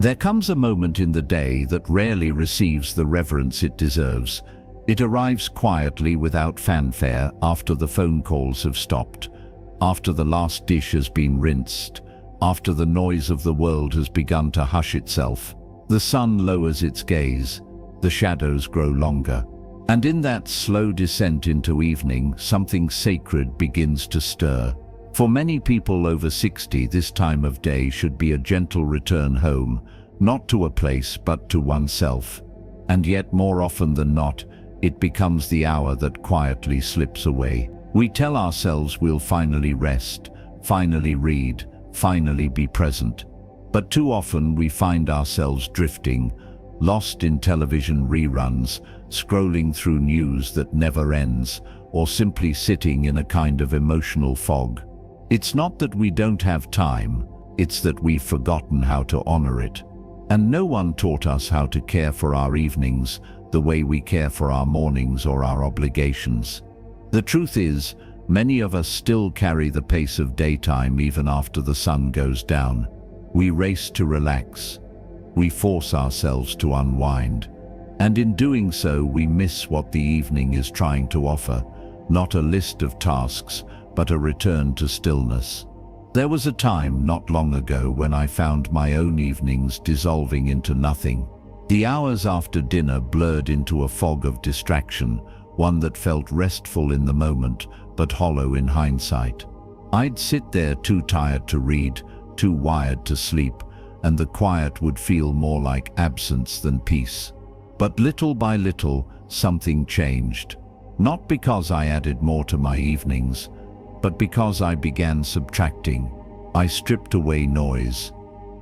There comes a moment in the day that rarely receives the reverence it deserves. It arrives quietly without fanfare after the phone calls have stopped, after the last dish has been rinsed, after the noise of the world has begun to hush itself. The sun lowers its gaze, the shadows grow longer, and in that slow descent into evening, something sacred begins to stir. For many people over 60, this time of day should be a gentle return home, not to a place but to oneself. And yet more often than not, it becomes the hour that quietly slips away. We tell ourselves we'll finally rest, finally read, finally be present. But too often we find ourselves drifting, lost in television reruns, scrolling through news that never ends, or simply sitting in a kind of emotional fog. It's not that we don't have time, it's that we've forgotten how to honor it. And no one taught us how to care for our evenings the way we care for our mornings or our obligations. The truth is, many of us still carry the pace of daytime even after the sun goes down. We race to relax. We force ourselves to unwind. And in doing so, we miss what the evening is trying to offer, not a list of tasks, but a return to stillness. There was a time not long ago when I found my own evenings dissolving into nothing. The hours after dinner blurred into a fog of distraction, one that felt restful in the moment, but hollow in hindsight. I'd sit there too tired to read, too wired to sleep, and the quiet would feel more like absence than peace. But little by little, something changed. Not because I added more to my evenings, but because I began subtracting. I stripped away noise.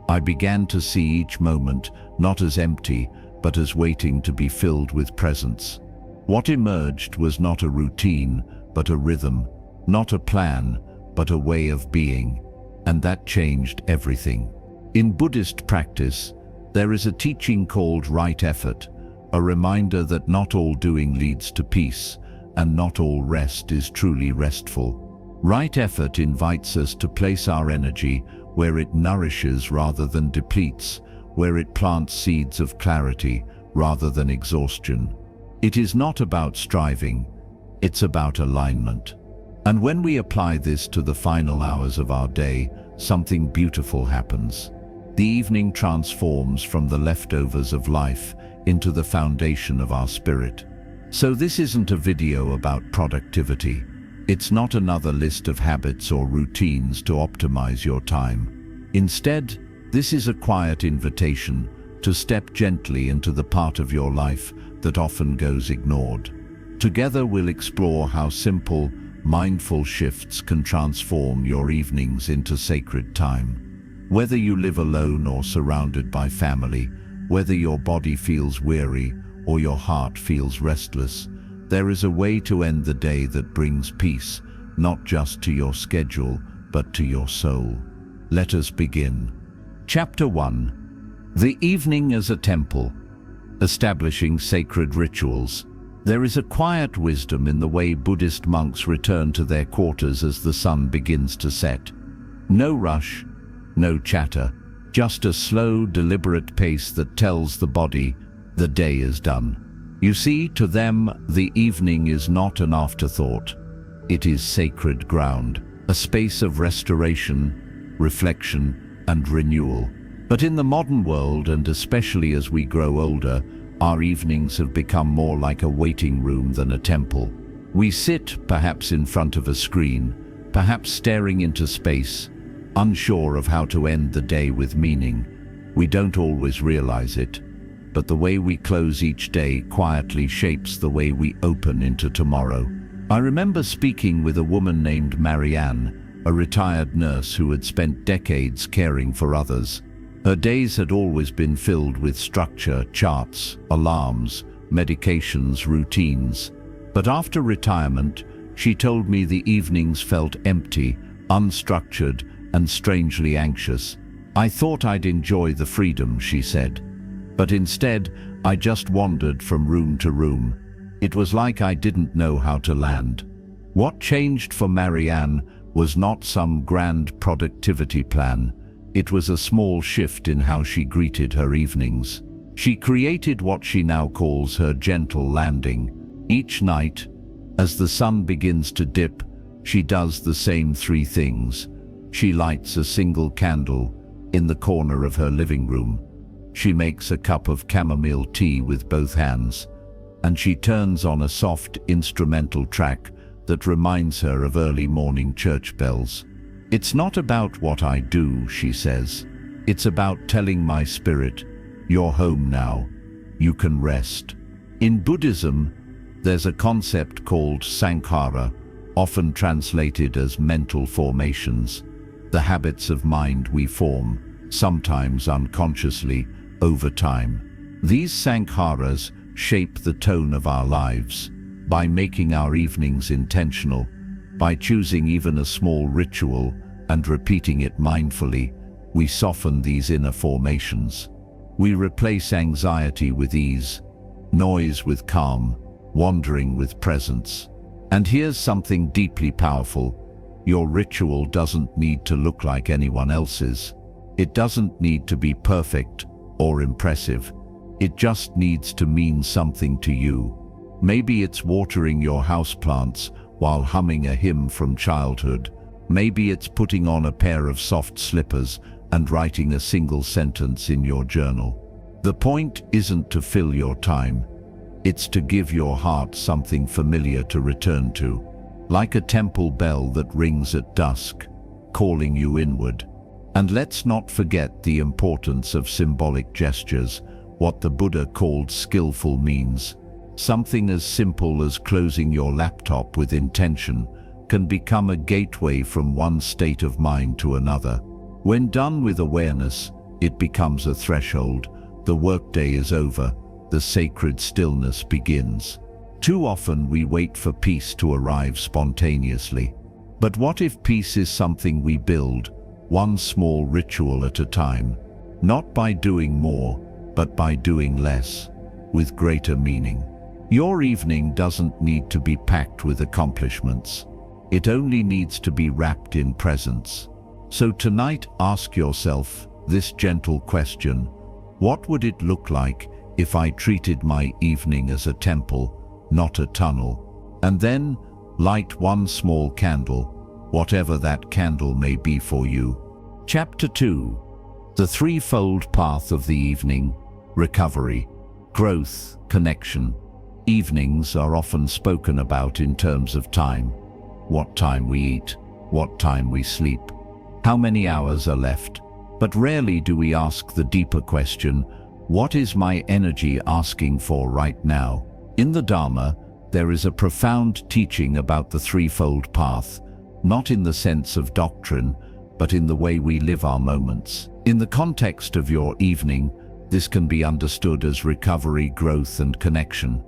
I began to see each moment not as empty, but as waiting to be filled with presence. What emerged was not a routine, but a rhythm, not a plan, but a way of being. And that changed everything. In Buddhist practice, there is a teaching called right effort, a reminder that not all doing leads to peace, and not all rest is truly restful. Right effort invites us to place our energy where it nourishes rather than depletes, where it plants seeds of clarity rather than exhaustion. It is not about striving, it's about alignment. And when we apply this to the final hours of our day, something beautiful happens. The evening transforms from the leftovers of life into the foundation of our spirit. So this isn't a video about productivity. It's not another list of habits or routines to optimize your time. Instead, this is a quiet invitation to step gently into the part of your life that often goes ignored. Together we'll explore how simple, mindful shifts can transform your evenings into sacred time. Whether you live alone or surrounded by family, whether your body feels weary or your heart feels restless, there is a way to end the day that brings peace, not just to your schedule, but to your soul. Let us begin. Chapter 1. The Evening as a Temple. Establishing Sacred Rituals. There is a quiet wisdom in the way Buddhist monks return to their quarters as the sun begins to set. No rush, no chatter, just a slow, deliberate pace that tells the body the day is done. You see, to them, the evening is not an afterthought. It is sacred ground, a space of restoration, reflection, and renewal. But in the modern world, and especially as we grow older, our evenings have become more like a waiting room than a temple. We sit, perhaps in front of a screen, perhaps staring into space, unsure of how to end the day with meaning. We don't always realize it, but the way we close each day quietly shapes the way we open into tomorrow. I remember speaking with a woman named Marianne, a retired nurse who had spent decades caring for others. Her days had always been filled with structure, charts, alarms, medications, routines. But after retirement, she told me the evenings felt empty, unstructured, and strangely anxious. I thought I'd enjoy the freedom, she said. But instead, I just wandered from room to room. It was like I didn't know how to land. What changed for Marianne was not some grand productivity plan. It was a small shift in how she greeted her evenings. She created what she now calls her gentle landing. Each night, as the sun begins to dip, she does the same three things. She lights a single candle in the corner of her living room. She makes a cup of chamomile tea with both hands, and she turns on a soft instrumental track that reminds her of early morning church bells. "It's not about what I do," she says. "It's about telling my spirit, you're home now. You can rest." In Buddhism, there's a concept called Sankhara, often translated as mental formations, the habits of mind we form, sometimes unconsciously, over time. These sankharas shape the tone of our lives. By making our evenings intentional, by choosing even a small ritual and repeating it mindfully, we soften these inner formations. We replace anxiety with ease, noise with calm, wandering with presence. And here's something deeply powerful. Your ritual doesn't need to look like anyone else's. It doesn't need to be perfect or impressive. It just needs to mean something to you. Maybe it's watering your houseplants while humming a hymn from childhood. Maybe it's putting on a pair of soft slippers and writing a single sentence in your journal. The point isn't to fill your time. It's to give your heart something familiar to return to, like a temple bell that rings at dusk, calling you inward. And let's not forget the importance of symbolic gestures, what the Buddha called skillful means. Something as simple as closing your laptop with intention can become a gateway from one state of mind to another. When done with awareness, it becomes a threshold. The workday is over. The sacred stillness begins. Too often we wait for peace to arrive spontaneously. But what if peace is something we build, one small ritual at a time? Not by doing more, but by doing less, with greater meaning. Your evening doesn't need to be packed with accomplishments. It only needs to be wrapped in presence. So tonight, ask yourself this gentle question: what would it look like if I treated my evening as a temple, not a tunnel? And then light one small candle, whatever that candle may be for you. Chapter 2. The Threefold Path of the Evening: Recovery, Growth, Connection. Evenings are often spoken about in terms of time. What time we eat, what time we sleep, how many hours are left. But rarely do we ask the deeper question: what is my energy asking for right now? In the Dharma, there is a profound teaching about the threefold path, not in the sense of doctrine, but in the way we live our moments. In the context of your evening, this can be understood as recovery, growth, and connection,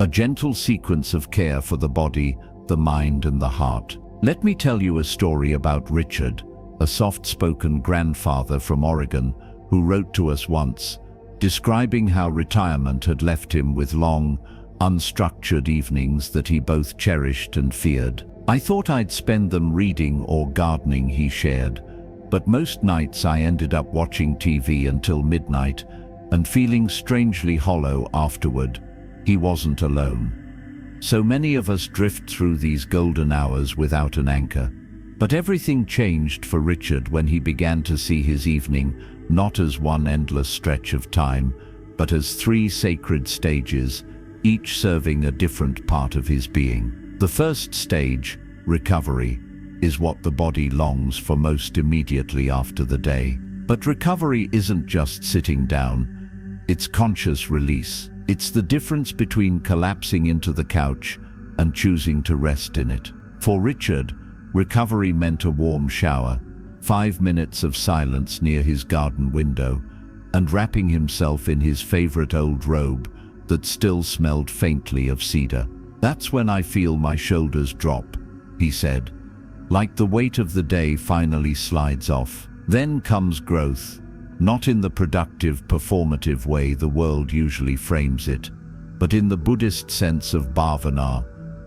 a gentle sequence of care for the body, the mind, and the heart. Let me tell you a story about Richard, a soft-spoken grandfather from Oregon who wrote to us once, describing how retirement had left him with long, unstructured evenings that he both cherished and feared. "I thought I'd spend them reading or gardening," he shared, "but most nights I ended up watching TV until midnight and feeling strangely hollow afterward." He wasn't alone. So many of us drift through these golden hours without an anchor. But everything changed for Richard when he began to see his evening not as one endless stretch of time, but as three sacred stages, each serving a different part of his being. The first stage, recovery, is what the body longs for most immediately after the day. But recovery isn't just sitting down, it's conscious release. It's the difference between collapsing into the couch and choosing to rest in it. For Richard, recovery meant a warm shower, 5 minutes of silence near his garden window, and wrapping himself in his favorite old robe that still smelled faintly of cedar. "That's when I feel my shoulders drop," he said, "like the weight of the day finally slides off. Then comes growth, not in the productive, performative way the world usually frames it, but in the Buddhist sense of bhavana,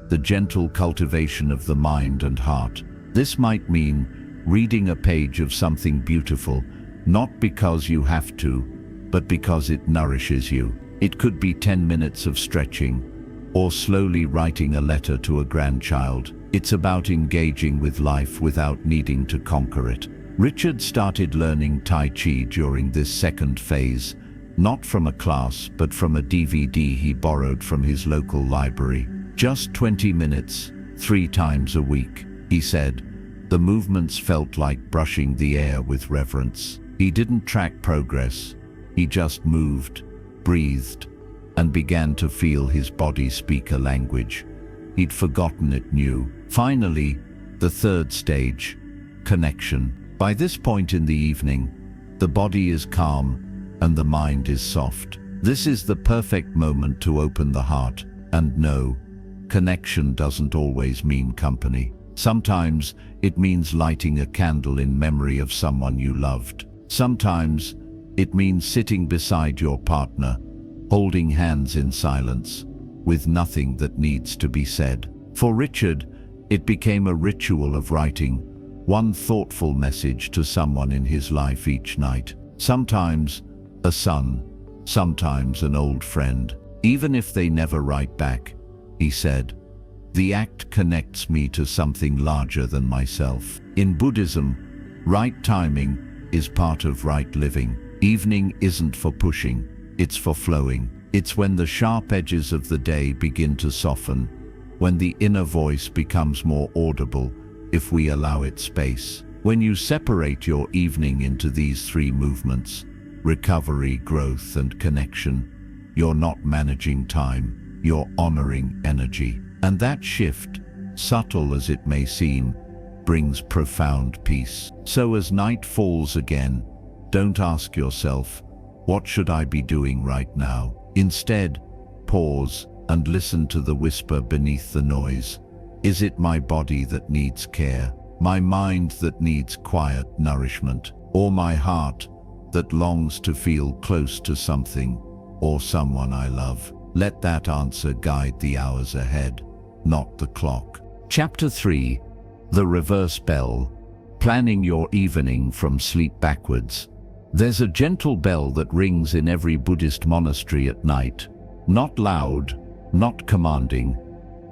the gentle cultivation of the mind and heart. This might mean reading a page of something beautiful, not because you have to, but because it nourishes you. It could be 10 minutes of stretching, or slowly writing a letter to a grandchild. It's about engaging with life without needing to conquer it. Richard started learning Tai Chi during this second phase, not from a class, but from a DVD he borrowed from his local library. Just 20 minutes, 3 times a week, he said. The movements felt like brushing the air with reverence. He didn't track progress. He just moved, breathed, and began to feel his body speak a language he'd forgotten it knew. Finally, the third stage, connection. By this point in the evening, the body is calm and the mind is soft. This is the perfect moment to open the heart. And no, connection doesn't always mean company. Sometimes it means lighting a candle in memory of someone you loved. Sometimes it means sitting beside your partner, holding hands in silence, with nothing that needs to be said. For Richard, it became a ritual of writing one thoughtful message to someone in his life each night. Sometimes a son, sometimes an old friend. Even if they never write back, he said, the act connects me to something larger than myself. In Buddhism, right timing is part of right living. Evening isn't for pushing, it's for flowing. It's when the sharp edges of the day begin to soften, when the inner voice becomes more audible if we allow it space. When you separate your evening into these 3 movements, recovery, growth, and connection, you're not managing time, you're honoring energy. And that shift, subtle as it may seem, brings profound peace. So as night falls again, don't ask yourself, what should I be doing right now? Instead, pause and listen to the whisper beneath the noise. Is it my body that needs care? My mind that needs quiet nourishment? Or my heart that longs to feel close to something or someone I love? Let that answer guide the hours ahead, not the clock. Chapter 3. The Reverse Bell. Planning your evening from sleep backwards. There's a gentle bell that rings in every Buddhist monastery at night. Not loud, not commanding,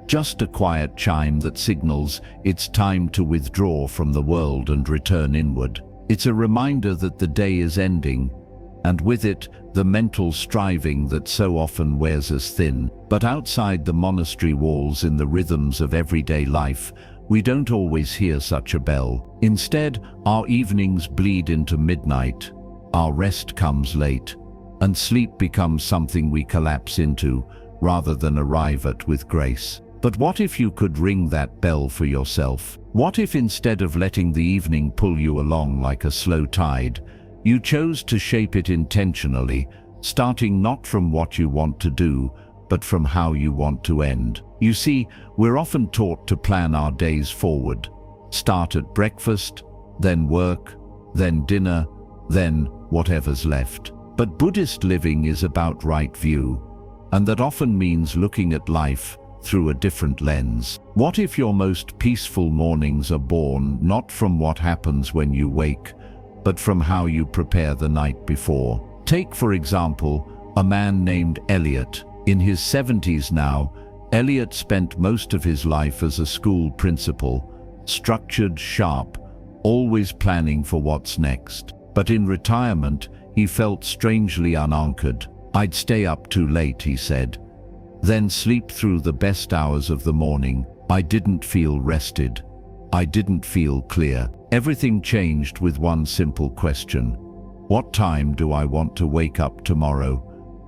just a quiet chime that signals it's time to withdraw from the world and return inward. It's a reminder that the day is ending, and with it, the mental striving that so often wears us thin. But outside the monastery walls, in the rhythms of everyday life, we don't always hear such a bell. Instead, our evenings bleed into midnight, our rest comes late, and sleep becomes something we collapse into rather than arrive at with grace. But what if you could ring that bell for yourself? What if instead of letting the evening pull you along like a slow tide, you chose to shape it intentionally, starting not from what you want to do, but from how you want to end? You see, we're often taught to plan our days forward. Start at breakfast, then work, then dinner, then whatever's left. But Buddhist living is about right view, and that often means looking at life through a different lens. What if your most peaceful mornings are born not from what happens when you wake, but from how you prepare the night before? Take, for example, a man named Elliot. In his 70s now, Elliot spent most of his life as a school principal, structured, sharp, always planning for what's next. But in retirement, he felt strangely unanchored. I'd stay up too late, he said, then sleep through the best hours of the morning. I didn't feel rested. I didn't feel clear. Everything changed with one simple question. What time do I want to wake up tomorrow?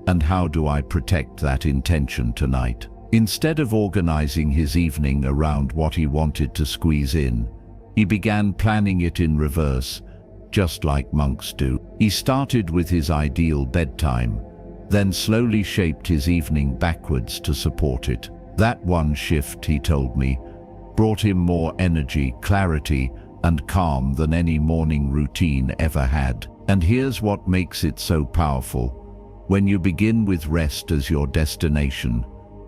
And how do I protect that intention tonight? Instead of organizing his evening around what he wanted to squeeze in, he began planning it in reverse, just like monks do. He started with his ideal bedtime, then slowly shaped his evening backwards to support it. That one shift, he told me, brought him more energy, clarity, and calm than any morning routine ever had. And here's what makes it so powerful. When you begin with rest as your destination,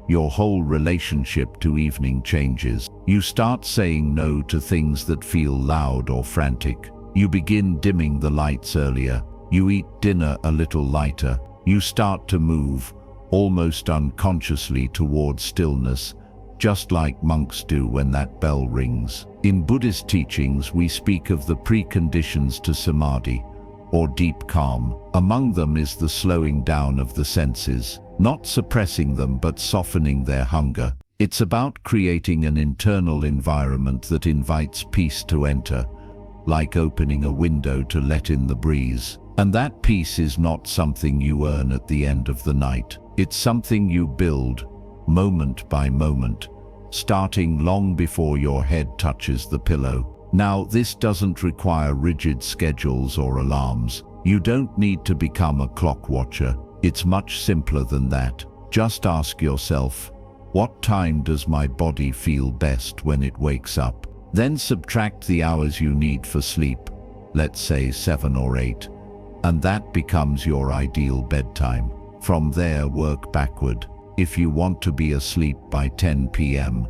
your whole relationship to evening changes. You start saying no to things that feel loud or frantic. You begin dimming the lights earlier. You eat dinner a little lighter. You start to move, almost unconsciously, towards stillness, just like monks do when that bell rings. In Buddhist teachings, we speak of the preconditions to samadhi, or deep calm. Among them is the slowing down of the senses, not suppressing them but softening their hunger. It's about creating an internal environment that invites peace to enter, like opening a window to let in the breeze. And that peace is not something you earn at the end of the night. It's something you build, moment by moment, starting long before your head touches the pillow. Now, this doesn't require rigid schedules or alarms. You don't need to become a clock watcher. It's much simpler than that. Just ask yourself, what time does my body feel best when it wakes up? Then subtract the hours you need for sleep, let's say 7 or 8, and that becomes your ideal bedtime. From there, work backward. If you want to be asleep by 10 p.m.,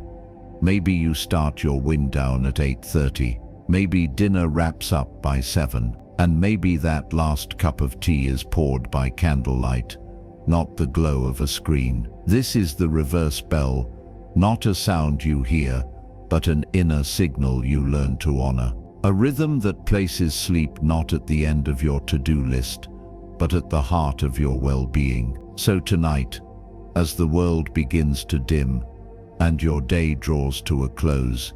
maybe you start your wind down at 8:30. Maybe dinner wraps up by 7, and maybe that last cup of tea is poured by candlelight, not the glow of a screen. This is the reverse bell, not a sound you hear, but an inner signal you learn to honor. A rhythm that places sleep not at the end of your to-do list, but at the heart of your well-being. So tonight, as the world begins to dim and your day draws to a close,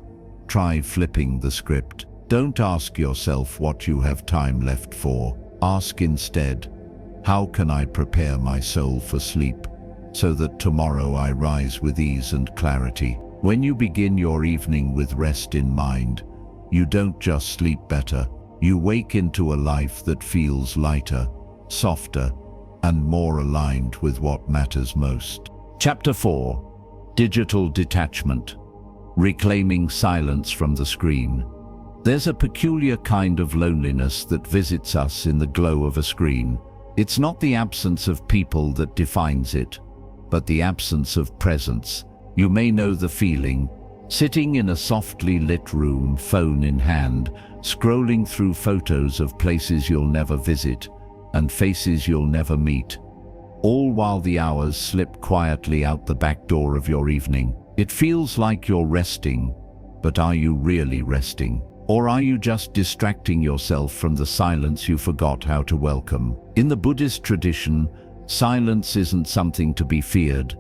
try flipping the script. Don't ask yourself what you have time left for. Ask instead, how can I prepare my soul for sleep, so that tomorrow I rise with ease and clarity? When you begin your evening with rest in mind, you don't just sleep better, you wake into a life that feels lighter, softer, and more aligned with what matters most. Chapter 4. Digital Detachment. Reclaiming silence from the screen. There's a peculiar kind of loneliness that visits us in the glow of a screen. It's not the absence of people that defines it, but the absence of presence. You may know the feeling, sitting in a softly lit room, phone in hand, scrolling through photos of places you'll never visit and faces you'll never meet, all while the hours slip quietly out the back door of your evening. It feels like you're resting, but are you really resting? Or are you just distracting yourself from the silence you forgot how to welcome? In the Buddhist tradition, silence isn't something to be feared.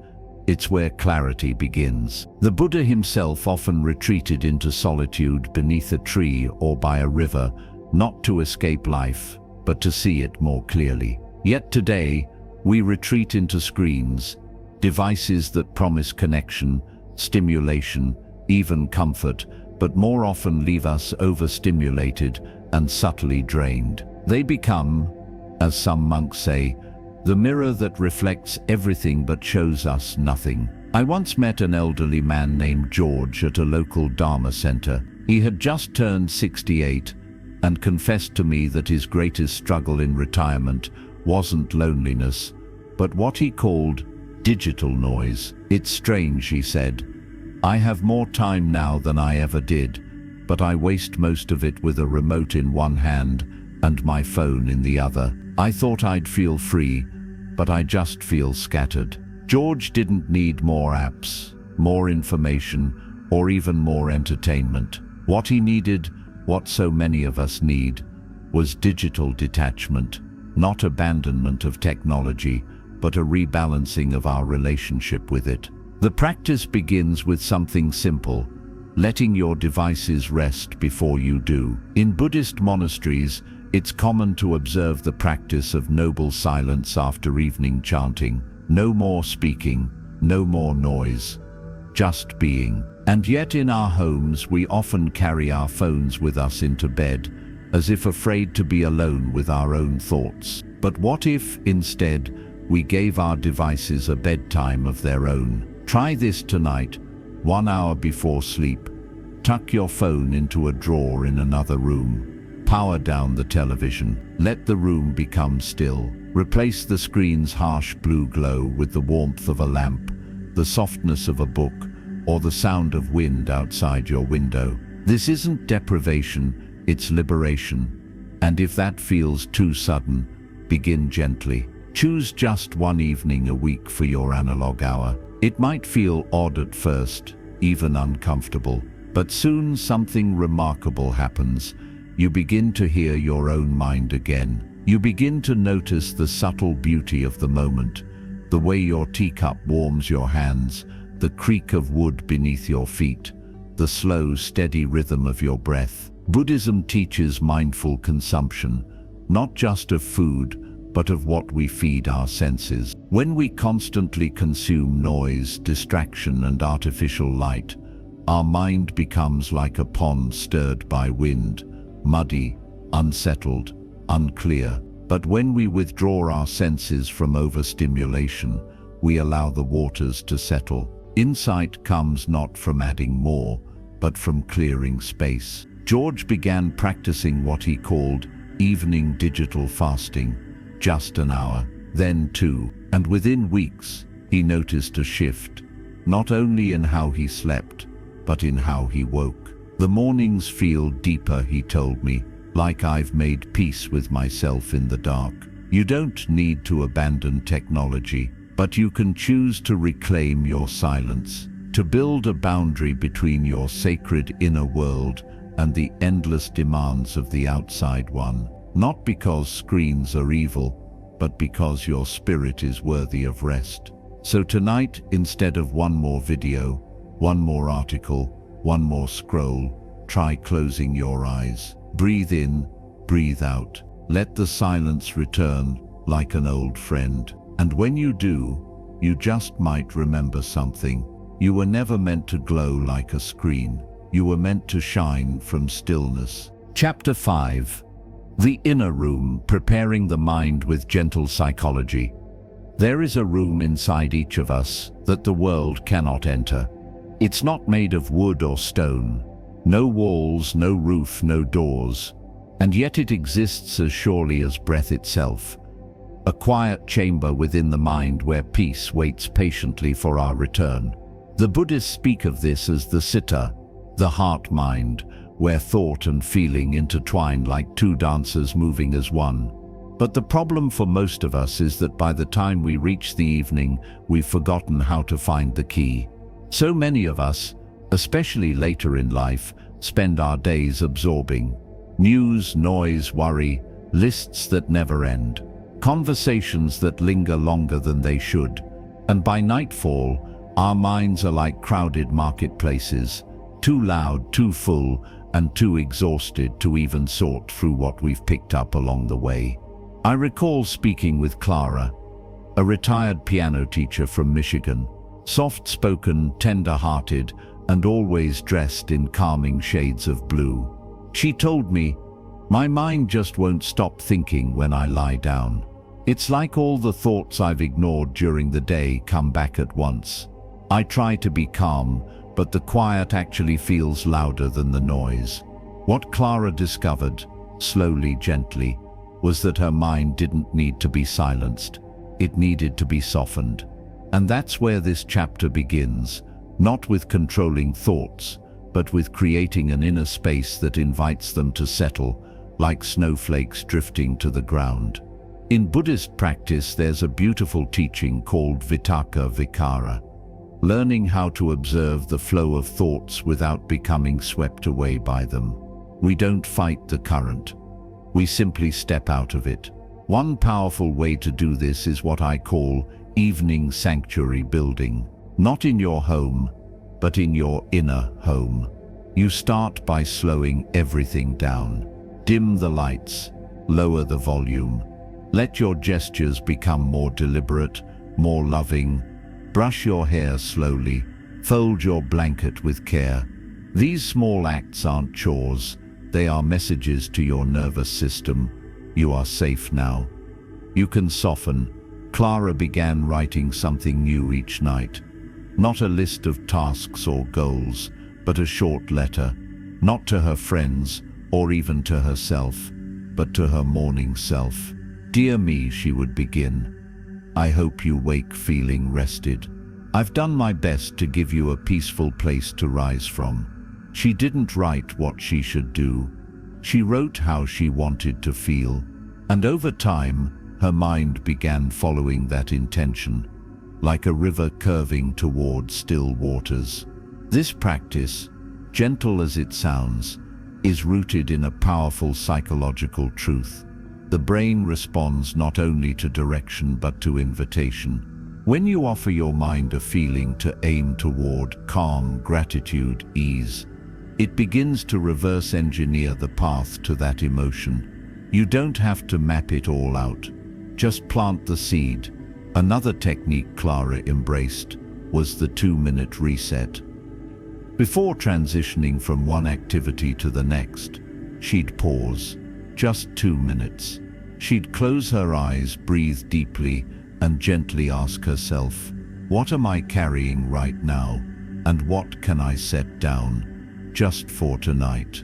It's where clarity begins. The Buddha himself often retreated into solitude beneath a tree or by a river, not to escape life, but to see it more clearly. Yet today, we retreat into screens, devices that promise connection, stimulation, even comfort, but more often leave us overstimulated and subtly drained. They become, as some monks say, the mirror that reflects everything but shows us nothing. I once met an elderly man named George at a local Dharma center. He had just turned 68 and confessed to me that his greatest struggle in retirement wasn't loneliness, but what he called digital noise. It's strange, he said. I have more time now than I ever did, but I waste most of it with a remote in one hand and my phone in the other. I thought I'd feel free, but I just feel scattered. George didn't need more apps, more information, or even more entertainment. What he needed, what so many of us need, was digital detachment, not abandonment of technology, but a rebalancing of our relationship with it. The practice begins with something simple, letting your devices rest before you do. In Buddhist monasteries, it's common to observe the practice of noble silence after evening chanting. No more speaking, no more noise, just being. And yet in our homes, we often carry our phones with us into bed, as if afraid to be alone with our own thoughts. But what if, instead, we gave our devices a bedtime of their own? Try this tonight, 1 hour before sleep. Tuck your phone into a drawer in another room. Power down the television. Let the room become still. Replace the screen's harsh blue glow with the warmth of a lamp, the softness of a book, or the sound of wind outside your window. This isn't deprivation, it's liberation. And if that feels too sudden, begin gently. Choose just one evening a week for your analog hour. It might feel odd at first, even uncomfortable, but soon something remarkable happens. You begin to hear your own mind again. You begin to notice the subtle beauty of the moment, the way your teacup warms your hands, the creak of wood beneath your feet, the slow, steady rhythm of your breath. Buddhism teaches mindful consumption, not just of food, but of what we feed our senses. When we constantly consume noise, distraction, and artificial light, our mind becomes like a pond stirred by wind, muddy, unsettled, unclear. But when we withdraw our senses from overstimulation, we allow the waters to settle. Insight comes not from adding more, but from clearing space. George began practicing what he called evening digital fasting. Just an hour, then 2, and within weeks, he noticed a shift, not only in how he slept, but in how he woke. The mornings feel deeper, he told me, like I've made peace with myself in the dark. You don't need to abandon technology, but you can choose to reclaim your silence, to build a boundary between your sacred inner world and the endless demands of the outside one. Not because screens are evil, but because your spirit is worthy of rest. So tonight, instead of one more video, one more article, one more scroll, try closing your eyes. Breathe in, breathe out. Let the silence return like an old friend. And when you do, you just might remember something. You were never meant to glow like a screen. You were meant to shine from stillness. Chapter 5. The inner room, preparing the mind with gentle psychology. There is a room inside each of us that the world cannot enter. It's not made of wood or stone. No walls, no roof, no doors. And yet it exists as surely as breath itself. A quiet chamber within the mind where peace waits patiently for our return. The Buddhists speak of this as the citta, the heart-mind, where thought and feeling intertwine like two dancers moving as one. But the problem for most of us is that by the time we reach the evening, we've forgotten how to find the key. So many of us, especially later in life, spend our days absorbing news, noise, worry, lists that never end, conversations that linger longer than they should. And by nightfall, our minds are like crowded marketplaces, too loud, too full, and too exhausted to even sort through what we've picked up along the way. I recall speaking with Clara, a retired piano teacher from Michigan, soft-spoken, tender-hearted, and always dressed in calming shades of blue. She told me, "My mind just won't stop thinking when I lie down. It's like all the thoughts I've ignored during the day come back at once. I try to be calm, but the quiet actually feels louder than the noise." What Clara discovered, slowly, gently, was that her mind didn't need to be silenced. It needed to be softened. And that's where this chapter begins, not with controlling thoughts, but with creating an inner space that invites them to settle, like snowflakes drifting to the ground. In Buddhist practice, there's a beautiful teaching called Vitakka Vikara, learning how to observe the flow of thoughts without becoming swept away by them. We don't fight the current. We simply step out of it. One powerful way to do this is what I call evening sanctuary building. Not in your home, but in your inner home. You start by slowing everything down. Dim the lights, lower the volume. Let your gestures become more deliberate, more loving. Brush your hair slowly. Fold your blanket with care. These small acts aren't chores. They are messages to your nervous system. You are safe now. You can soften. Clara began writing something new each night. Not a list of tasks or goals, but a short letter. Not to her friends, or even to herself, but to her morning self. "Dear me," she would begin. "I hope you wake feeling rested. I've done my best to give you a peaceful place to rise from." She didn't write what she should do. She wrote how she wanted to feel. And over time, her mind began following that intention, like a river curving toward still waters. This practice, gentle as it sounds, is rooted in a powerful psychological truth. The brain responds not only to direction but to invitation. When you offer your mind a feeling to aim toward, calm, gratitude, ease, it begins to reverse engineer the path to that emotion. You don't have to map it all out. Just plant the seed. Another technique Clara embraced was the 2-minute reset. Before transitioning from one activity to the next, she'd pause, just 2 minutes. She'd close her eyes, breathe deeply, and gently ask herself, "What am I carrying right now? And what can I set down? Just for tonight.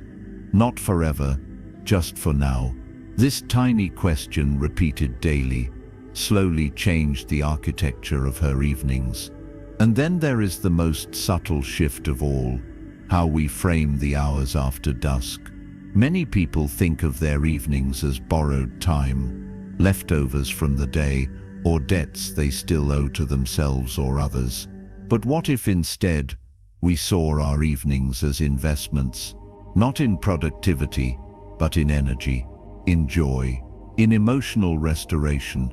Not forever, just for now." This tiny question, repeated daily, slowly changed the architecture of her evenings. And then there is the most subtle shift of all, how we frame the hours after dusk. Many people think of their evenings as borrowed time, leftovers from the day, or debts they still owe to themselves or others. But what if instead we saw our evenings as investments, not in productivity, but in energy, in joy, in emotional restoration?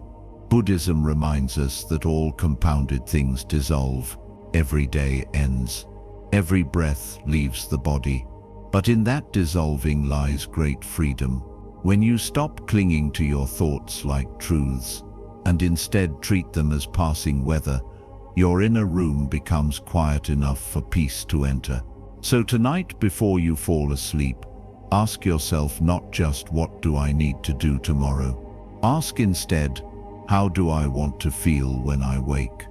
Buddhism reminds us that all compounded things dissolve, every day ends, every breath leaves the body. But in that dissolving lies great freedom. When you stop clinging to your thoughts like truths, and instead treat them as passing weather, your inner room becomes quiet enough for peace to enter. So tonight, before you fall asleep, ask yourself not just what do I need to do tomorrow. Ask instead, how do I want to feel when I wake?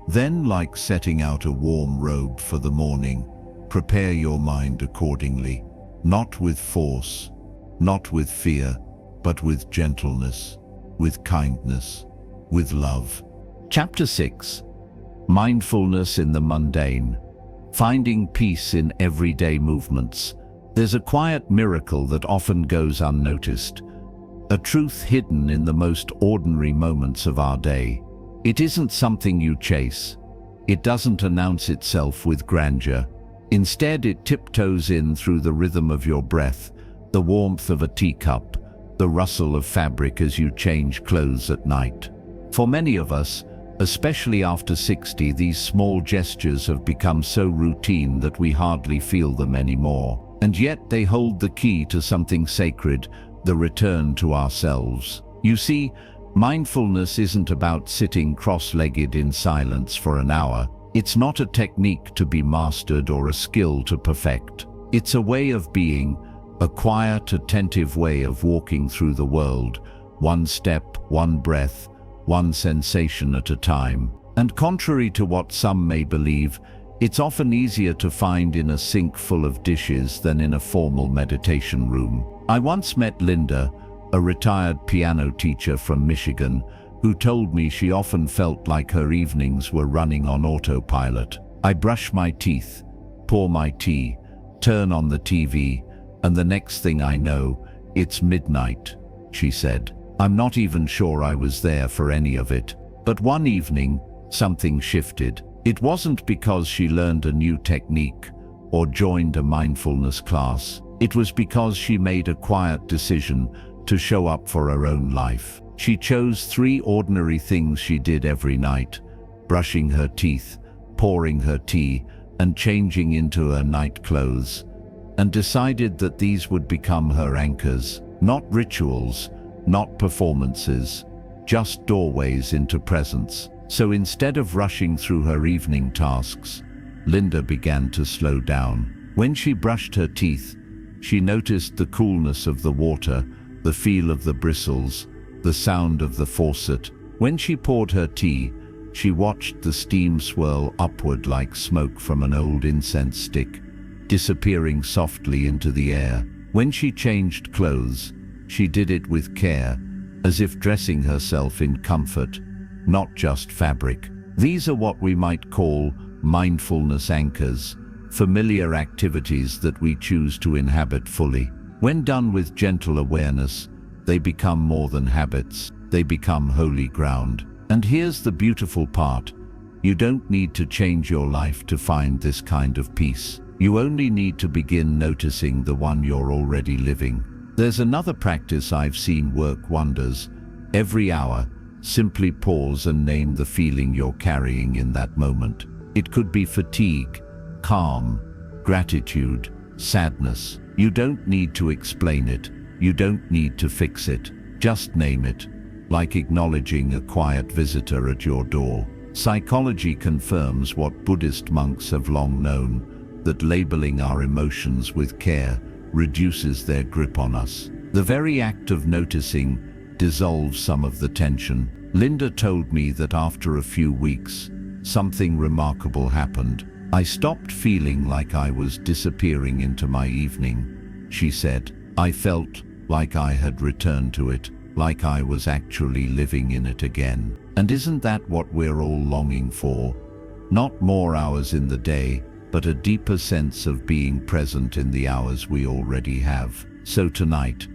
Then, like setting out a warm robe for the morning, prepare your mind accordingly, not with force, not with fear, but with gentleness, with kindness, with love. Chapter 6. Mindfulness in the Mundane. Finding peace in everyday movements. There's a quiet miracle that often goes unnoticed, a truth hidden in the most ordinary moments of our day. It isn't something you chase. It doesn't announce itself with grandeur. Instead, it tiptoes in through the rhythm of your breath, the warmth of a teacup, the rustle of fabric as you change clothes at night. For many of us, especially after 60, these small gestures have become so routine that we hardly feel them anymore. And yet they hold the key to something sacred, the return to ourselves. You see, mindfulness isn't about sitting cross-legged in silence for an hour. It's not a technique to be mastered or a skill to perfect. It's a way of being, a quiet, attentive way of walking through the world, one step, one breath, one sensation at a time. And contrary to what some may believe, it's often easier to find in a sink full of dishes than in a formal meditation room. I once met Linda, a retired piano teacher from Michigan, who told me she often felt like her evenings were running on autopilot. "I brush my teeth, pour my tea, turn on the TV, and the next thing I know, it's midnight," she said. "I'm not even sure I was there for any of it." But one evening, something shifted. It wasn't because she learned a new technique or joined a mindfulness class. It was because she made a quiet decision to show up for her own life. She chose 3 ordinary things she did every night: brushing her teeth, pouring her tea, and changing into her night clothes, and decided that these would become her anchors. Not rituals, not performances, just doorways into presence. So instead of rushing through her evening tasks, Linda began to slow down. When she brushed her teeth, she noticed the coolness of the water, the feel of the bristles, the sound of the faucet. When she poured her tea, she watched the steam swirl upward like smoke from an old incense stick, disappearing softly into the air. When she changed clothes, she did it with care, as if dressing herself in comfort, not just fabric. These are what we might call mindfulness anchors, familiar activities that we choose to inhabit fully. When done with gentle awareness, they become more than habits, they become holy ground. And here's the beautiful part. You don't need to change your life to find this kind of peace. You only need to begin noticing the one you're already living. There's another practice I've seen work wonders. Every hour, simply pause and name the feeling you're carrying in that moment. It could be fatigue, calm, gratitude, sadness. You don't need to explain it. You don't need to fix it. Just name it, like acknowledging a quiet visitor at your door. Psychology confirms what Buddhist monks have long known, that labeling our emotions with care reduces their grip on us. The very act of noticing dissolves some of the tension. Linda told me that after a few weeks, something remarkable happened. I stopped feeling like I was disappearing into my evening, she said. I felt like I had returned to it, like I was actually living in it again. And isn't that what we're all longing for? Not more hours in the day, but a deeper sense of being present in the hours we already have. So tonight,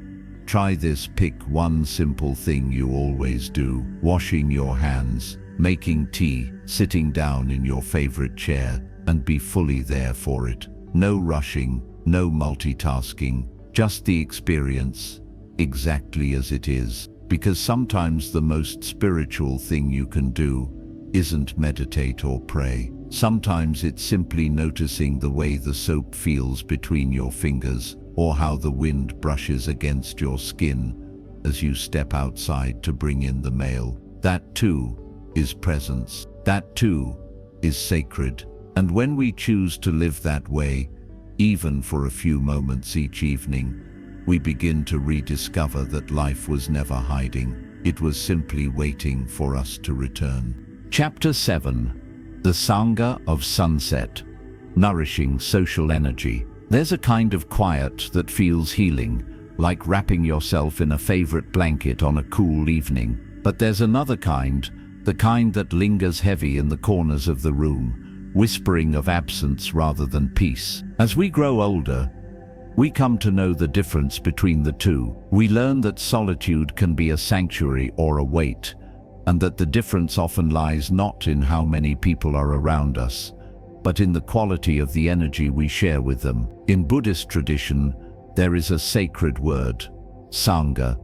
try this. Pick one simple thing you always do: washing your hands, making tea, sitting down in your favorite chair, and be fully there for it. No rushing, no multitasking, just the experience, exactly as it is. Because sometimes the most spiritual thing you can do isn't meditate or pray. Sometimes it's simply noticing the way the soap feels between your fingers, or how the wind brushes against your skin as you step outside to bring in the mail. That too is presence. That too is sacred. And when we choose to live that way, even for a few moments each evening, we begin to rediscover that life was never hiding. It was simply waiting for us to return. Chapter 7. The Sangha of Sunset. Nourishing social energy. There's a kind of quiet that feels healing, like wrapping yourself in a favorite blanket on a cool evening. But there's another kind, the kind that lingers heavy in the corners of the room, whispering of absence rather than peace. As we grow older, we come to know the difference between the two. We learn that solitude can be a sanctuary or a weight, and that the difference often lies not in how many people are around us, but in the quality of the energy we share with them. In Buddhist tradition, there is a sacred word, Sangha,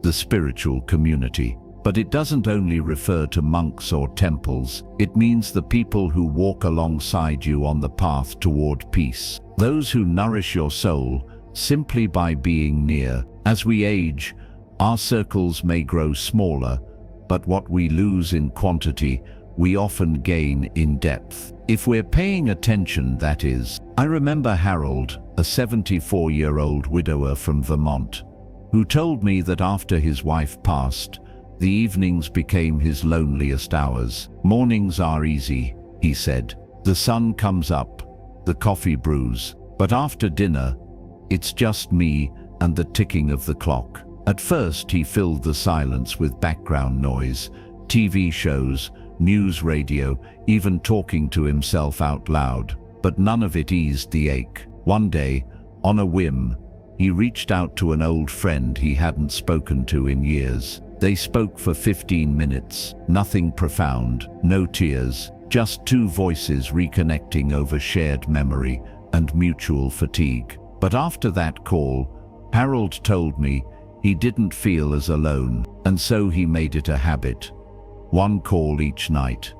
the spiritual community. But it doesn't only refer to monks or temples. It means the people who walk alongside you on the path toward peace. Those who nourish your soul simply by being near. As we age, our circles may grow smaller, but what we lose in quantity, we often gain in depth. If we're paying attention, that is. I remember Harold, a 74-year-old widower from Vermont, who told me that after his wife passed, the evenings became his loneliest hours. Mornings are easy, he said. The sun comes up, the coffee brews, but after dinner, it's just me and the ticking of the clock. At first, he filled the silence with background noise, TV shows, news radio, even talking to himself out loud. But none of it eased the ache. One day, on a whim, he reached out to an old friend he hadn't spoken to in years. They spoke for 15 minutes, nothing profound, no tears, just two voices reconnecting over shared memory and mutual fatigue. But after that call, Harold told me he didn't feel as alone, and so he made it a habit. One call each night,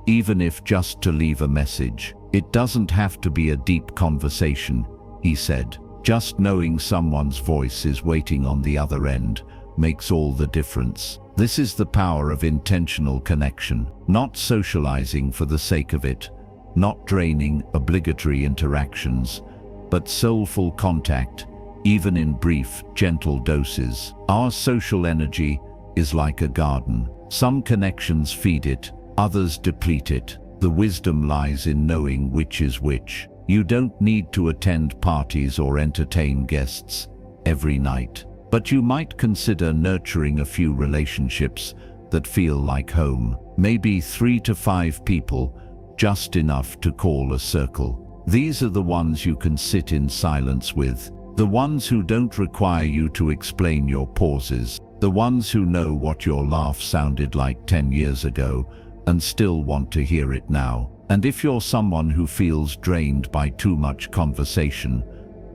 even if just to leave a message. It doesn't have to be a deep conversation, he said. Just knowing someone's voice is waiting on the other end makes all the difference. This is the power of intentional connection, not socializing for the sake of it, not draining obligatory interactions, but soulful contact, even in brief, gentle doses. Our social energy is like a garden. Some connections feed it, others deplete it. The wisdom lies in knowing which is which. You don't need to attend parties or entertain guests every night. But you might consider nurturing a few relationships that feel like home. Maybe 3 to 5 people, just enough to call a circle. These are the ones you can sit in silence with. The ones who don't require you to explain your pauses. The ones who know what your laugh sounded like 10 years ago and still want to hear it now. And if you're someone who feels drained by too much conversation,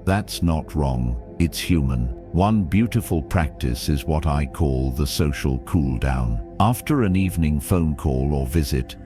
that's not wrong, it's human. One beautiful practice is what I call the social cool down. After an evening phone call or visit,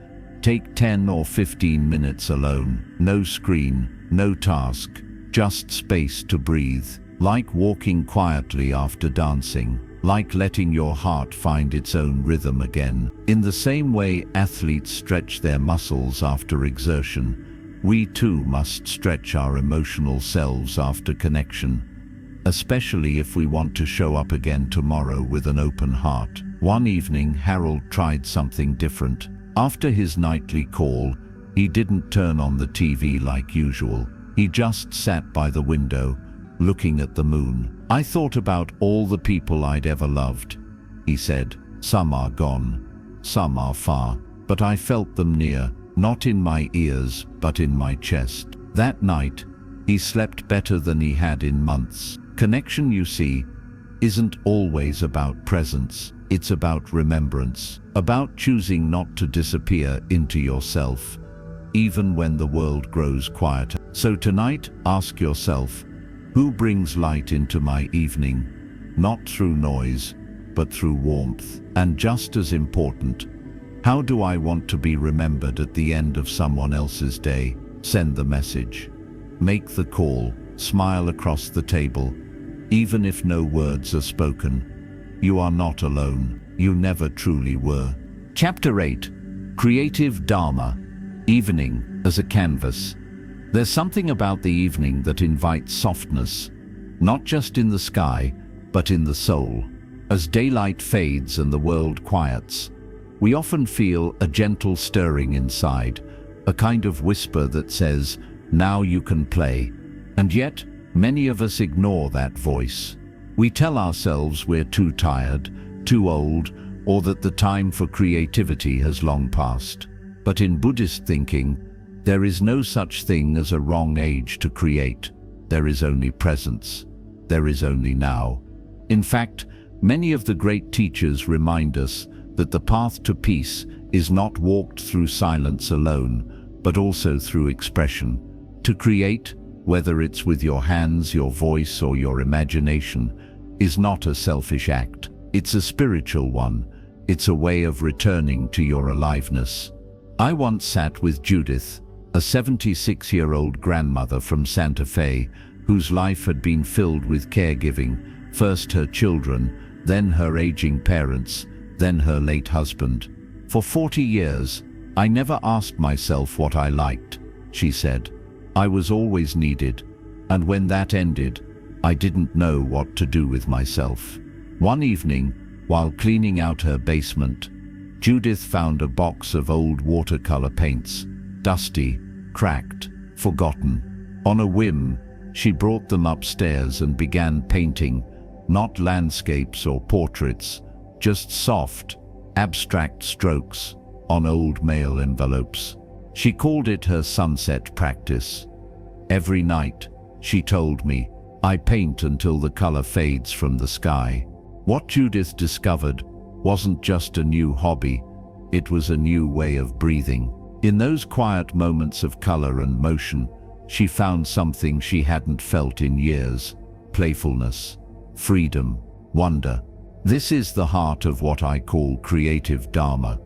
take 10 or 15 minutes alone. No screen, no task, just space to breathe. Like walking quietly after dancing. Like letting your heart find its own rhythm again. In the same way athletes stretch their muscles after exertion, we too must stretch our emotional selves after connection, especially if we want to show up again tomorrow with an open heart. One evening, Harold tried something different. After his nightly call, he didn't turn on the TV like usual. He just sat by the window, looking at the moon. I thought about all the people I'd ever loved, he said. Some are gone, some are far, but I felt them near, not in my ears, but in my chest. That night, he slept better than he had in months. Connection, you see, isn't always about presence. It's about remembrance, about choosing not to disappear into yourself, even when the world grows quieter. So tonight, ask yourself, who brings light into my evening? Not through noise, but through warmth. And just as important, how do I want to be remembered at the end of someone else's day? Send the message. Make the call. Smile across the table. Even if no words are spoken, you are not alone. You never truly were. Chapter 8. Creative Dharma. Evening as a canvas. There's something about the evening that invites softness, not just in the sky, but in the soul. As daylight fades and the world quiets, we often feel a gentle stirring inside, a kind of whisper that says, now you can play. And yet, many of us ignore that voice. We tell ourselves we're too tired, too old, or that the time for creativity has long passed. But in Buddhist thinking, there is no such thing as a wrong age to create. There is only presence. There is only now. In fact, many of the great teachers remind us that the path to peace is not walked through silence alone, but also through expression. To create, whether it's with your hands, your voice, or your imagination, is not a selfish act. It's a spiritual one. It's a way of returning to your aliveness. I once sat with Judith, a 76-year-old grandmother from Santa Fe, whose life had been filled with caregiving, first her children, then her aging parents, then her late husband. For 40 years, I never asked myself what I liked, she said. I was always needed, and when that ended, I didn't know what to do with myself. One evening, while cleaning out her basement, Judith found a box of old watercolor paints, dusty, cracked, forgotten. On a whim, she brought them upstairs and began painting, not landscapes or portraits, just soft, abstract strokes on old mail envelopes. She called it her sunset practice. Every night, she told me, I paint until the color fades from the sky. What Judith discovered wasn't just a new hobby, it was a new way of breathing. In those quiet moments of color and motion, she found something she hadn't felt in years: playfulness, freedom, wonder. This is the heart of what I call creative Dharma,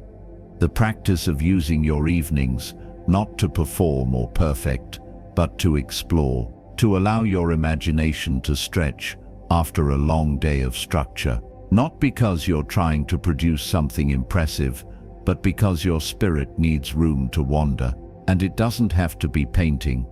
the practice of using your evenings not to perform or perfect, but to explore, to allow your imagination to stretch after a long day of structure. Not because you're trying to produce something impressive, but because your spirit needs room to wander. And it doesn't have to be painting.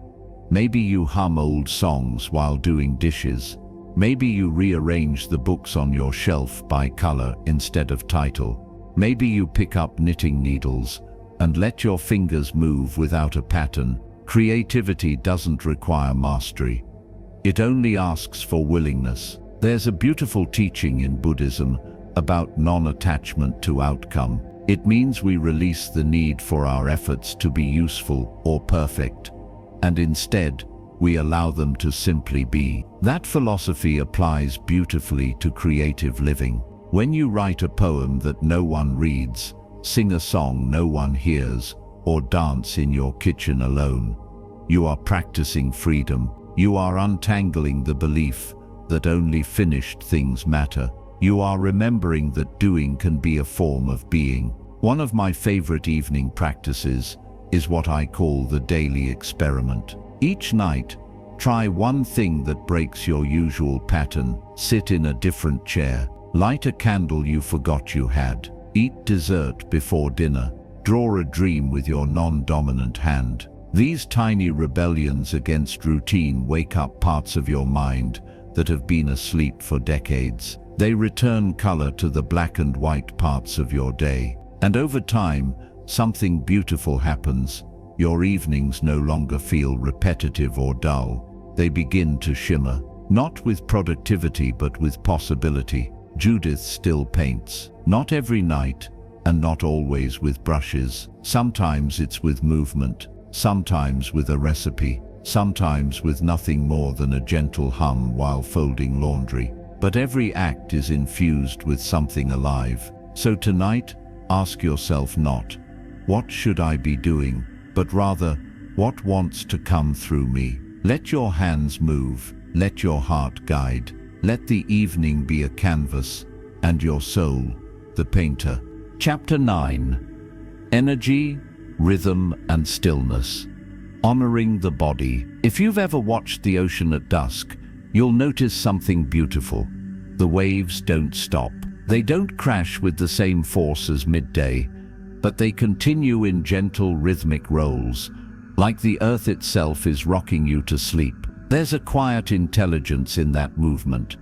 Maybe you hum old songs while doing dishes. Maybe you rearrange the books on your shelf by color instead of title. Maybe you pick up knitting needles and let your fingers move without a pattern. Creativity doesn't require mastery. It only asks for willingness. There's a beautiful teaching in Buddhism about non-attachment to outcome. It means we release the need for our efforts to be useful or perfect, and instead, we allow them to simply be. That philosophy applies beautifully to creative living. When you write a poem that no one reads, sing a song no one hears, or dance in your kitchen alone, you are practicing freedom. You are untangling the belief that only finished things matter. You are remembering that doing can be a form of being. One of my favorite evening practices is what I call the daily experiment. Each night, try one thing that breaks your usual pattern. Sit in a different chair. Light a candle you forgot you had. Eat dessert before dinner. Draw a dream with your non-dominant hand. These tiny rebellions against routine wake up parts of your mind that have been asleep for decades. They return color to the black and white parts of your day. And over time, something beautiful happens. Your evenings no longer feel repetitive or dull. They begin to shimmer, not with productivity but with possibility. Judith still paints, not every night and not always with brushes. Sometimes it's with movement. Sometimes with a recipe, sometimes with nothing more than a gentle hum while folding laundry. But every act is infused with something alive. So tonight, ask yourself not, what should I be doing, but rather, what wants to come through me? Let your hands move, let your heart guide, let the evening be a canvas, and your soul, the painter. Chapter 9. Energy, Rhythm and Stillness. Honoring the body. If you've ever watched the ocean at dusk, you'll notice something beautiful. The waves don't stop. They don't crash with the same force as midday, but they continue in gentle rhythmic rolls, like the earth itself is rocking you to sleep. There's a quiet intelligence in that movement,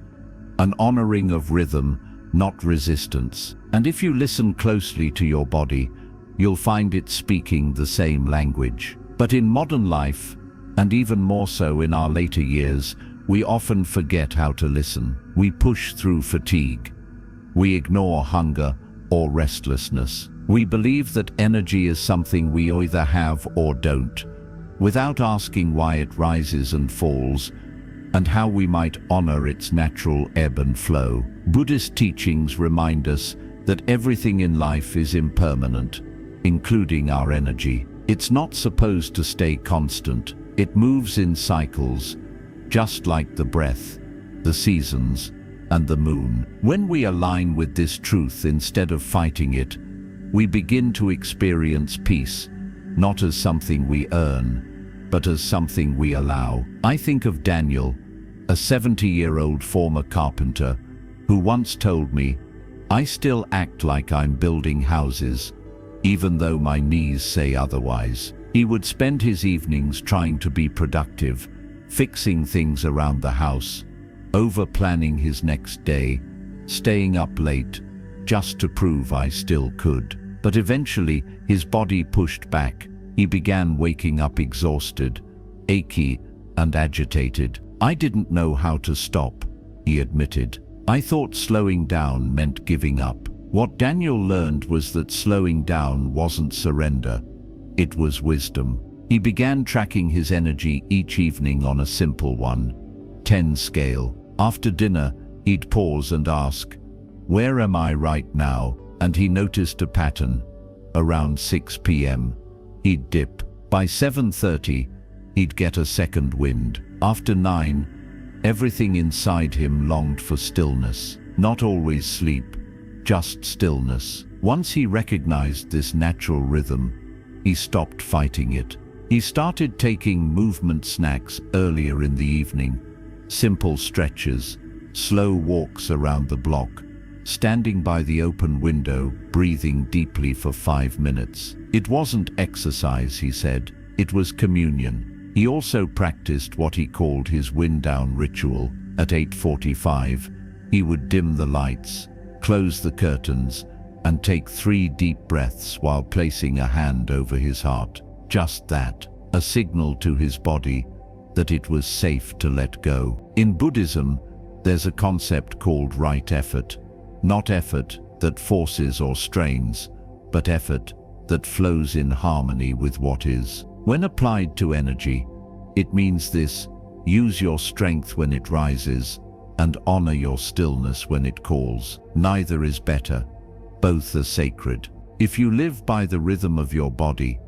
an honoring of rhythm, not resistance. And if you listen closely to your body, you'll find it speaking the same language. But in modern life, and even more so in our later years, we often forget how to listen. We push through fatigue. We ignore hunger or restlessness. We believe that energy is something we either have or don't, without asking why it rises and falls, and how we might honor its natural ebb and flow. Buddhist teachings remind us that everything in life is impermanent, including our energy. It's not supposed to stay constant. It moves in cycles, just like the breath, the seasons, and the moon. When we align with this truth instead of fighting it, we begin to experience peace, not as something we earn, but as something we allow. I think of Daniel, a 70-year-old former carpenter, who once told me, "I still act like I'm building houses, even though my knees say otherwise." He would spend his evenings trying to be productive, fixing things around the house, over-planning his next day, staying up late, just to prove I still could. But eventually, his body pushed back. He began waking up exhausted, achy, and agitated. "I didn't know how to stop," he admitted. "I thought slowing down meant giving up." What Daniel learned was that slowing down wasn't surrender, it was wisdom. He began tracking his energy each evening on a simple 1-10 scale. After dinner, he'd pause and ask, "Where am I right now?" And he noticed a pattern. Around 6 p.m., he'd dip. By 7:30, he'd get a second wind. After 9, everything inside him longed for stillness. Not always sleep, just stillness. Once he recognized this natural rhythm, he stopped fighting it. He started taking movement snacks earlier in the evening, simple stretches, slow walks around the block, standing by the open window, breathing deeply for 5 minutes. It wasn't exercise, he said, it was communion. He also practiced what he called his wind-down ritual. At 8:45, he would dim the lights, close the curtains, and take 3 deep breaths while placing a hand over his heart. Just that, a signal to his body that it was safe to let go. In Buddhism, there's a concept called right effort. Not effort that forces or strains, but effort that flows in harmony with what is. When applied to energy, it means this: use your strength when it rises, and honor your stillness when it calls. Neither is better. Both are sacred. If you live by the rhythm of your body,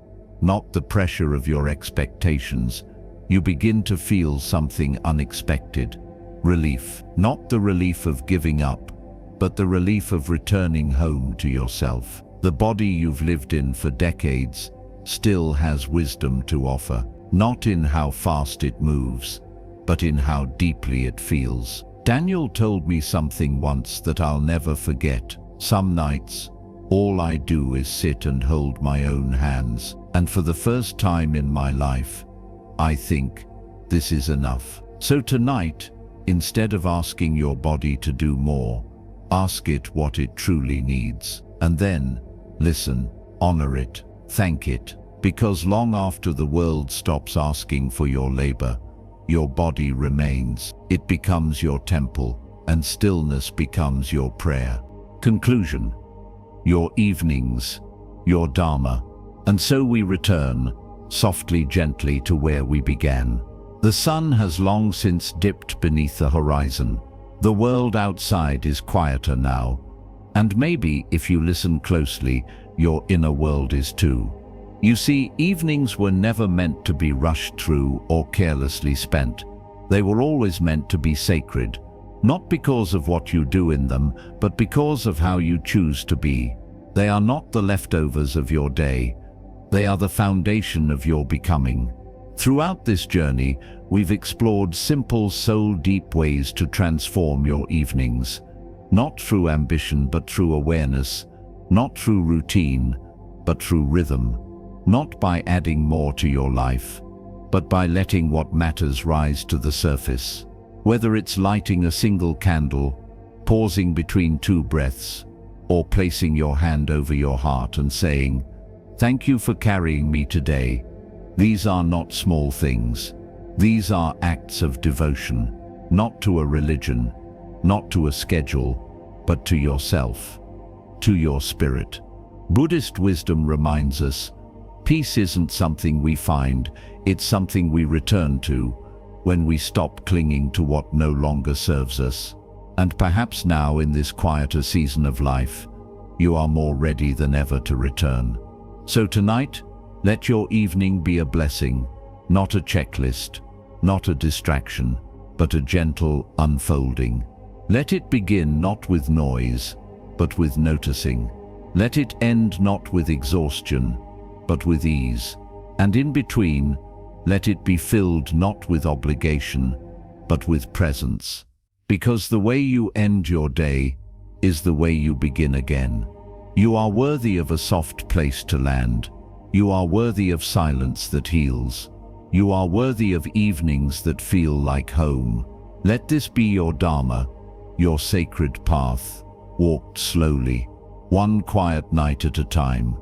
not the pressure of your expectations, you begin to feel something unexpected. Relief. Not the relief of giving up, but the relief of returning home to yourself. The body you've lived in for decades still has wisdom to offer, not in how fast it moves, but in how deeply it feels. Daniel told me something once that I'll never forget. Some nights, all I do is sit and hold my own hands, and for the first time in my life, I think, this is enough. So tonight, instead of asking your body to do more, ask it what it truly needs. And then, listen, honor it, thank it, because long after the world stops asking for your labor, your body remains. It becomes your temple, and stillness becomes your prayer. Conclusion. Your evenings, your Dharma. And so we return, softly, gently, to where we began. The sun has long since dipped beneath the horizon. The world outside is quieter now, and maybe, if you listen closely, your inner world is too. You see, evenings were never meant to be rushed through or carelessly spent. They were always meant to be sacred, not because of what you do in them, but because of how you choose to be. They are not the leftovers of your day. They are the foundation of your becoming. Throughout this journey, we've explored simple, soul-deep ways to transform your evenings. Not through ambition, but through awareness. Not through routine, but through rhythm. Not by adding more to your life, but by letting what matters rise to the surface. Whether it's lighting a single candle, pausing between two breaths, or placing your hand over your heart and saying, "Thank you for carrying me today." These are not small things. These are acts of devotion, not to a religion, not to a schedule, but to yourself, to your spirit. Buddhist wisdom reminds us, peace isn't something we find, it's something we return to when we stop clinging to what no longer serves us. And perhaps now, in this quieter season of life, you are more ready than ever to return. So tonight, let your evening be a blessing, not a checklist, not a distraction, but a gentle unfolding. Let it begin not with noise, but with noticing. Let it end not with exhaustion, but with ease. And in between, let it be filled not with obligation, but with presence. Because the way you end your day is the way you begin again. You are worthy of a soft place to land. You are worthy of silence that heals. You are worthy of evenings that feel like home. Let this be your Dharma, your sacred path, walked slowly, one quiet night at a time.